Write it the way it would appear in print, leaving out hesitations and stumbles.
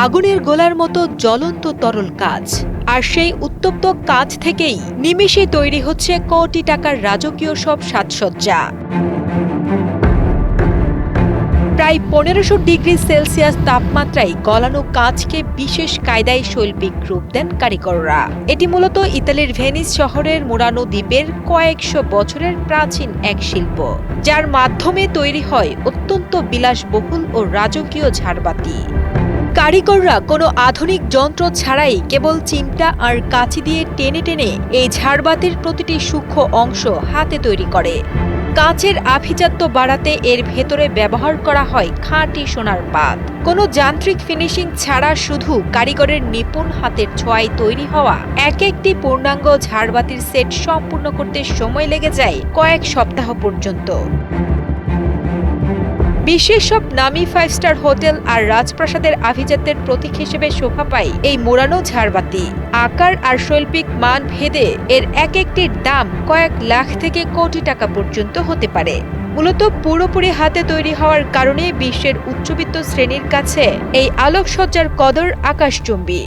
আগুনের গোলার মতো জ্বলন্ত তরল কাঁচ। আর সেই উত্তপ্ত কাঁচ থেকেই নিমেষে তৈরি হচ্ছে কোটি টাকার রাজকীয় সব সাজসজ্জা। প্রায় 1500 ডিগ্রি সেলসিয়াস তাপমাত্রায় গলানো কাঁচকে বিশেষ কায়দায় শৈল্পিক রূপ দেন কারিগররা। এটি মূলত ইতালির ভেনিস শহরের মুরানো দ্বীপের কয়েকশো বছরের প্রাচীন এক শিল্প, যার মাধ্যমে তৈরি হয় অত্যন্ত বিলাসবহুল ও রাজকীয় ঝাড়বাতি। কারিগররা কোনো আধুনিক যন্ত্র ছাড়াই কেবল চিমটা আর কাঁচি দিয়ে টেনে টেনে এই ঝাড়বাতির প্রতিটি সূক্ষ্ম অংশ হাতে তৈরি করে। কাঁচের আভিজাত্য বাড়াতে এর ভেতরে ব্যবহার করা হয় খাঁটি সোনার পাত। কোনো যান্ত্রিক ফিনিশিং ছাড়া শুধু কারিগরের নিপুণ হাতের ছোঁয়ায় তৈরি হওয়া এক একটি পূর্ণাঙ্গ ঝাড়বাতির সেট সম্পূর্ণ করতে সময় লেগে যায় কয়েক সপ্তাহ পর্যন্ত। বিশ্বের সব নামী 5 স্টার হোটেল আর রাজপ্রাসাদের আভিজাত্যের প্রতীক হিসেবে শোভা পায় এই মোড়ানো ঝাড়বাতি। আকার আর শৈল্পিক মান ভেদে এর এক একটির দাম কয়েক লাখ থেকে কোটি টাকা পর্যন্ত হতে পারে। মূলত পুরোপুরি হাতে তৈরি হওয়ার কারণে বিশ্বের উচ্চবিত্ত শ্রেণীর কাছে এই আলোকসজ্জার কদর আকাশচুম্বী।